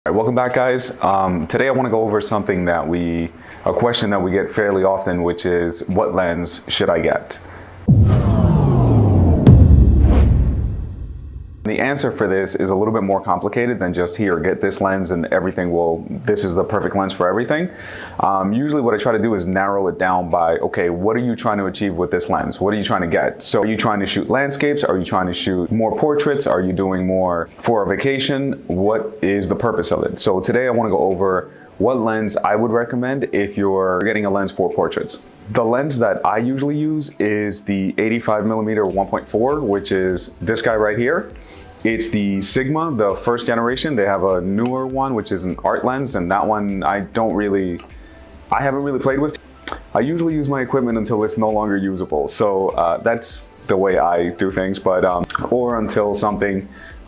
All right, welcome back, guys. Today I want to go over something a question that we get fairly often, which is, what lens should I get? The answer for this is a little bit more complicated than just here, get this lens and this is the perfect lens for everything. Usually what I try to do is narrow it down by, okay, what are you trying to achieve with this lens? What are you trying to get? So are you trying to shoot landscapes? Are you trying to shoot more portraits? Are you doing more for a vacation? What is the purpose of it? So today I want to go over what lens I would recommend if you're getting a lens for portraits. The lens that I usually use is the 85mm 1.4, which is this guy right here. It's the Sigma, the first generation. They have a newer one, which is an art lens, and that one I haven't really played with. I usually use my equipment until it's no longer usable. So that's the way I do things, or until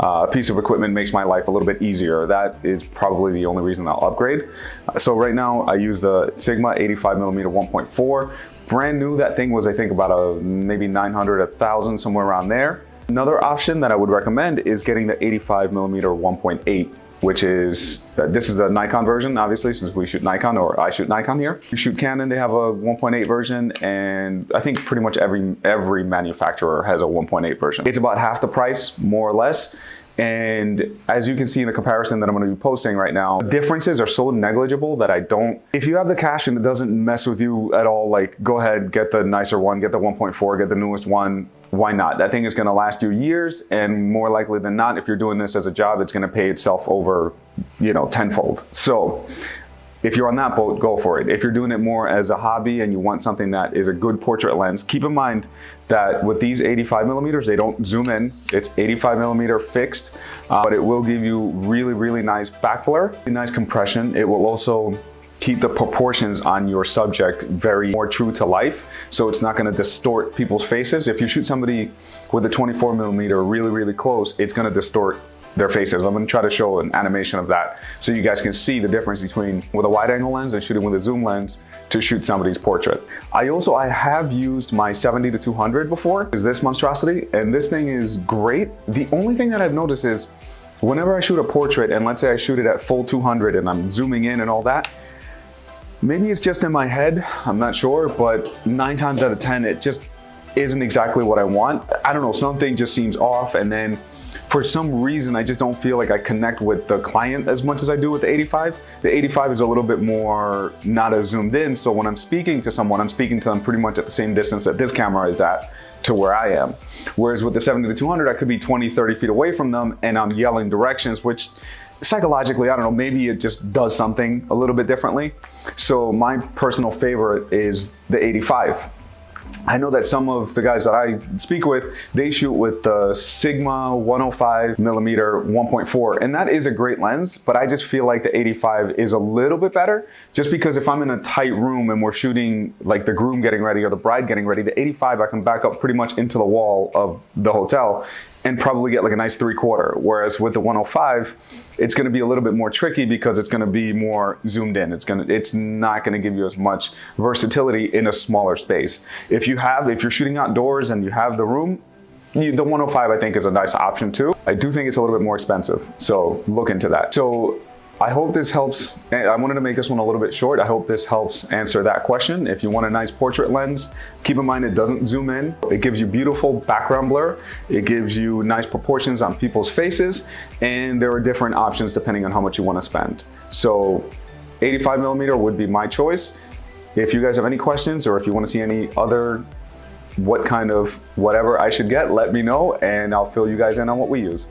a piece of equipment makes my life a little bit easier. That is probably the only reason I'll upgrade. So right now I use the Sigma 85mm 1.4. Brand new, that thing was, I think, about maybe 900, 1,000, somewhere around there. Another option that I would recommend is getting the 85mm 1.8, which is, this is a Nikon version, obviously, since we shoot Nikon, or I shoot Nikon here. You shoot Canon, they have a 1.8 version, and I think pretty much every manufacturer has a 1.8 version. It's about half the price, more or less. And as you can see in the comparison that I'm going to be posting right now, the differences are so negligible that if you have the cash and it doesn't mess with you at all, like, go ahead, get the nicer one, get the 1.4, get the newest one. Why not? That thing is going to last you years, and more likely than not, if you're doing this as a job, it's going to pay itself over, tenfold. So if you're on that boat, go for it. If you're doing it more as a hobby and you want something that is a good portrait lens, keep in mind that with these 85mm, they don't zoom in. It's 85mm fixed, but it will give you really, really nice back blur, nice compression. It will also keep the proportions on your subject more true to life, so it's not going to distort people's faces. If you shoot somebody with a 24mm really, really close, it's going to distort their faces. I'm going to try to show an animation of that so you guys can see the difference between with a wide angle lens and shooting with a zoom lens to shoot somebody's portrait. I have used my 70-200 before, is this monstrosity, and this thing is great. The only thing that I've noticed is whenever I shoot a portrait, and let's say I shoot it at full 200 and I'm zooming in and all that, maybe it's just in my head, I'm not sure, but 9 times out of 10, it just isn't exactly what I want. I don't know, something just seems off, and then for some reason, I just don't feel like I connect with the client as much as I do with the 85. The 85 is a little bit more not as zoomed in, so when I'm speaking to someone, I'm speaking to them pretty much at the same distance that this camera is at to where I am. Whereas with the 70-200, I could be 20, 30 feet away from them, and I'm yelling directions, which psychologically, I don't know, maybe it just does something a little bit differently. So my personal favorite is the 85. I know that some of the guys that I speak with, they shoot with the Sigma 105mm 1.4, and that is a great lens, but I just feel like the 85 is a little bit better, just because if I'm in a tight room and we're shooting like the groom getting ready or the bride getting ready, the 85 I can back up pretty much into the wall of the hotel and probably get like a nice 3/4. Whereas with the 105, it's going to be a little bit more tricky because it's going to be more zoomed in. It's not going to give you as much versatility in a smaller space. If you're shooting outdoors and you have the room, the 105 I think is a nice option too. I do think it's a little bit more expensive, so look into that. So I hope this helps. I wanted to make this one a little bit short. I hope this helps answer that question. If you want a nice portrait lens, keep in mind it doesn't zoom in. It gives you beautiful background blur. It gives you nice proportions on people's faces, and there are different options depending on how much you want to spend. So 85mm would be my choice. If you guys have any questions, or if you want to see any other what kind of whatever I should get, let me know and I'll fill you guys in on what we use.